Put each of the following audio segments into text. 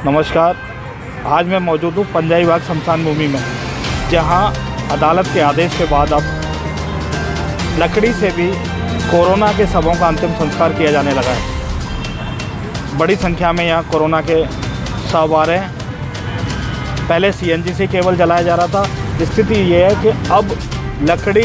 नमस्कार। आज मैं मौजूद हूँ पंजाई बाग शमशान भूमि में, जहाँ अदालत के आदेश के बाद अब लकड़ी से भी कोरोना के शवों का अंतिम संस्कार किया जाने लगा है। बड़ी संख्या में यहाँ कोरोना के शव आ रहे हैं। पहले सीएनजी से केवल जलाया जा रहा था। स्थिति ये है कि अब लकड़ी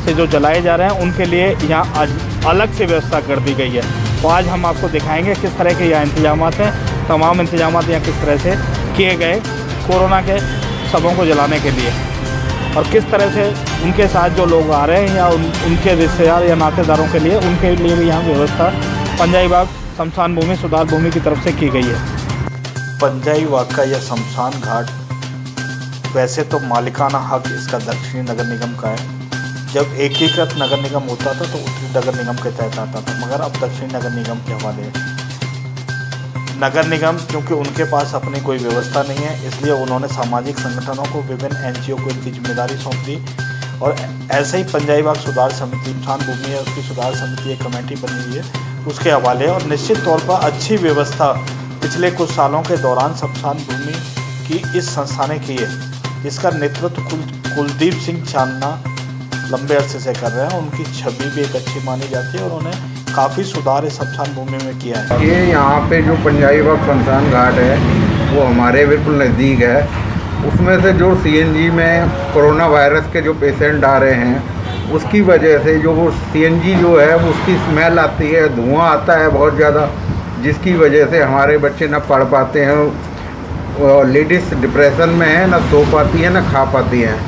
से जो जलाए जा रहे हैं उनके लिए यहाँ अलग से व्यवस्था कर दी गई है। तो आज हम आपको दिखाएंगे किस तरह के यहाँ इंतजामात हैं, तमाम इंतजामात यहाँ किस तरह से किए गए कोरोना के शवों को जलाने के लिए, और किस तरह से उनके साथ जो लोग आ रहे हैं या उनके रिश्तेदार या नातेदारों के लिए उनके लिए भी यहाँ व्यवस्था पंजाई बाग शमशान भूमि सुधार भूमि की तरफ से की गई है। पंजाई बाग का यह शमशान घाट वैसे तो मालिकाना हक इसका दक्षिणी नगर निगम का है। जब एकीकृत नगर निगम होता था तो उत्तरी नगर निगम के तहत आता था, मगर अब दक्षिणी नगर निगम के हवाले है। नगर निगम क्योंकि उनके पास अपनी कोई व्यवस्था नहीं है, इसलिए उन्होंने सामाजिक संगठनों को, विभिन्न एनजीओ को इनकी जिम्मेदारी सौंप दी। और ऐसे ही पंजाई बाग सुधार समिति, शमशान भूमि है उसकी सुधार समिति एक कमेटी बनी हुई है, उसके हवाले। और निश्चित तौर पर अच्छी व्यवस्था पिछले कुछ सालों के दौरान शमशान भूमि की इस संस्था ने की है, जिसका नेतृत्व कुलदीप सिंह चांदना लंबे अरसे से कर रहे हैं। उनकी छवि भी एक अच्छी मानी जाती है और उन्हें काफ़ी सुधार इस शमशान भूमि में किया है। ये यहाँ पे जो पंजाई बाग शमशान घाट है वो हमारे बिल्कुल नज़दीक है। उसमें से जो सीएनजी में कोरोना वायरस के जो पेशेंट आ रहे हैं, उसकी वजह से जो वो सीएनजी जो है उसकी स्मेल आती है, धुआं आता है बहुत ज़्यादा, जिसकी वजह से हमारे बच्चे ना पढ़ पाते हैं, लेडीज़ डिप्रेशन में है, ना सो पाती है ना खा पाती हैं।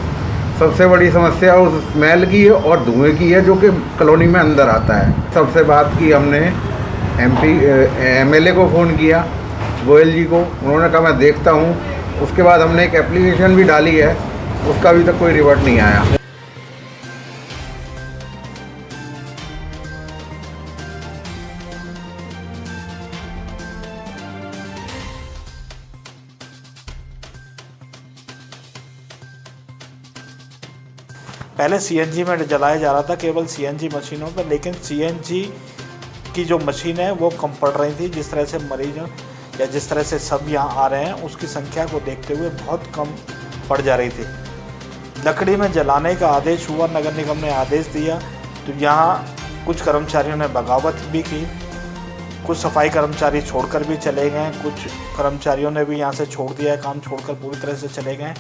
सबसे बड़ी समस्या उस स्मेल की है और धुएं की है, जो कि कॉलोनी में अंदर आता है। सबसे बात की हमने एमएलए को फ़ोन किया, गोयल जी को, उन्होंने कहा मैं देखता हूँ। उसके बाद हमने एक एप्लीकेशन भी डाली है, उसका अभी तक कोई रिवर्ट नहीं आया। पहले सीएनजी में जलाया जा रहा था, केवल सीएनजी मशीनों पर, लेकिन सीएनजी की जो मशीन है वो कम पड़ रही थी। जिस तरह से मरीज या जिस तरह से सब यहाँ आ रहे हैं उसकी संख्या को देखते हुए बहुत कम पड़ जा रही थी। लकड़ी में जलाने का आदेश हुआ, नगर निगम ने आदेश दिया, तो यहाँ कुछ कर्मचारियों ने बगावत भी की, कुछ सफाई कर्मचारी छोड़कर भी चले गए, कुछ कर्मचारियों ने भी यहाँ से छोड़ दिया है, काम छोड़कर पूरी तरह से चले गए।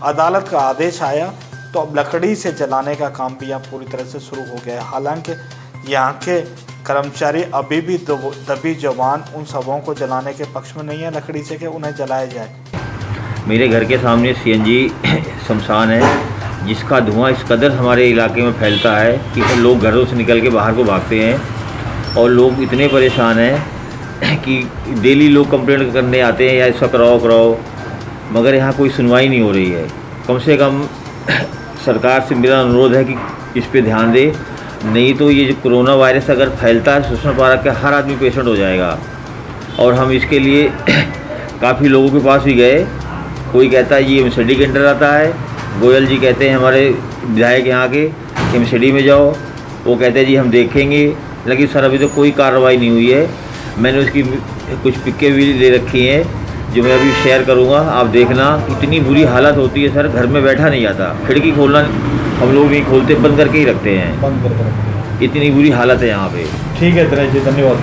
अदालत का आदेश आया तो अब लकड़ी से जलाने का काम भी यहाँ पूरी तरह से शुरू हो गया है। हालांकि यहाँ के कर्मचारी अभी भी दबी जवान उन शवों को जलाने के पक्ष में नहीं है लकड़ी से कि उन्हें जलाया जाए। मेरे घर के सामने सीएनजी शमशान है, जिसका धुआं इस कदर हमारे इलाके में फैलता है कि लोग घरों से निकल के बाहर को भागते हैं। और लोग इतने परेशान हैं कि डेली लोग कंप्लेंट करने आते हैं या इसका कराओ, मगर यहाँ कोई सुनवाई नहीं हो रही है। कम से कम सरकार से मेरा अनुरोध है कि इस पे ध्यान दे, नहीं तो ये जो कोरोना वायरस अगर फैलता है सुषमा पारा का हर आदमी पेशेंट हो जाएगा। और हम इसके लिए काफ़ी लोगों के पास भी गए, कोई कहता है ये एमसीडी के अंडर आता है, गोयल जी कहते हैं हमारे विधायक यहाँ के एमसीडी में जाओ, वो कहते हैं जी हम देखेंगे, लेकिन सर अभी तो कोई कार्रवाई नहीं हुई है। मैंने उसकी कुछ पिक्चर भी ले रखी हैं जो मैं अभी शेयर करूंगा, आप देखना। इतनी बुरी हालत होती है सर, घर में बैठा नहीं जाता, खिड़की खोलना हम लोग नहीं खोलते, बंद करके ही रखते हैं, बंद करके रखते हैं। इतनी बुरी हालत है यहाँ पे। ठीक है दिनेश जी, धन्यवाद।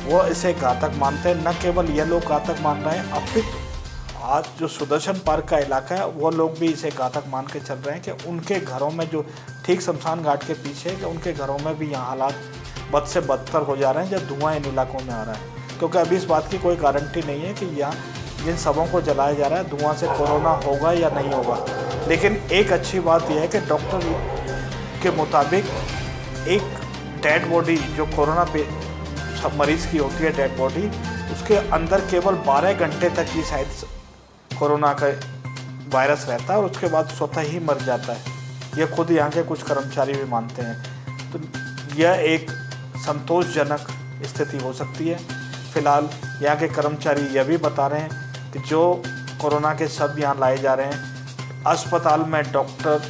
वो इसे घातक मानते हैं, न केवल ये लोग घातक मान रहे हैं, अपितु आज जो सुदर्शन पार्क का इलाका है वो लोग भी इसे घातक मान के चल रहे हैं कि उनके घरों में जो ठीक शमशान घाट के पीछे कि उनके घरों में भी यहाँ हालात बद से बदतर हो जा रहे हैं जब धुआं इन इलाकों में आ रहा है। क्योंकि अभी इस बात की कोई गारंटी नहीं है कि यहाँ जिन शवों को जलाया जा रहा है धुआं से कोरोना होगा या नहीं होगा। लेकिन एक अच्छी बात यह है कि डॉक्टर के मुताबिक एक डेड बॉडी जो कोरोना पे सब मरीज़ की होती है, डेड बॉडी, उसके अंदर केवल 12 घंटे तक ही शायद कोरोना का वायरस रहता है और उसके बाद स्वतः ही मर जाता है। यह खुद यहाँ के कुछ कर्मचारी भी मानते हैं। तो यह एक संतोषजनक स्थिति हो सकती है। फिलहाल यहाँ के कर्मचारी यह भी बता रहे हैं कि जो कोरोना के शव यहाँ लाए जा रहे हैं, अस्पताल में डॉक्टर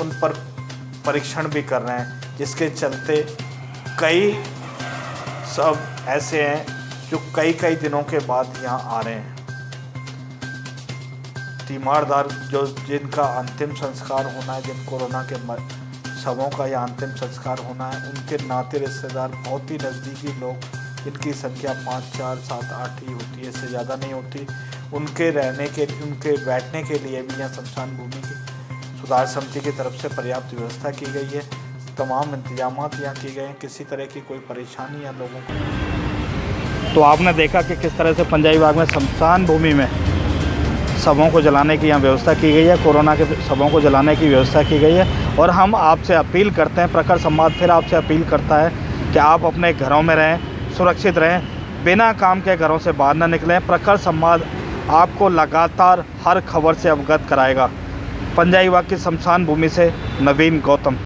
उन पर परीक्षण भी कर रहे हैं, जिसके चलते कई शव ऐसे हैं जो कई कई दिनों के बाद यहाँ आ रहे हैं। तीमारदार जो जिनका अंतिम संस्कार होना है, जिन कोरोना के शवों का या अंतिम संस्कार होना है, उनके नाते रिश्तेदार, बहुत ही नज़दीकी लोग, जिनकी संख्या 5, 4, 7, 8 ही होती है, इससे ज़्यादा नहीं होती, उनके बैठने के लिए भी यहाँ शमशान भूमि की सुधार समिति की तरफ से पर्याप्त व्यवस्था की गई है। तमाम इंतजामात यहाँ किए गए हैं, किसी तरह की कोई परेशानी या लोगों को। तो आपने देखा कि किस तरह से पंजाबी बाग में शमशान भूमि में शवों को जलाने की यहाँ व्यवस्था की गई है, कोरोना के शवों को जलाने की व्यवस्था की गई है। और हम आपसे अपील करते हैं, प्रखर संवाद फिर आपसे अपील करता है कि आप अपने घरों में रहें, सुरक्षित रहें, बिना काम के घरों से बाहर न निकलें। प्रखर संवाद आपको लगातार हर खबर से अवगत कराएगा। पंजाबी बाग की शमशान भूमि से नवीन गौतम।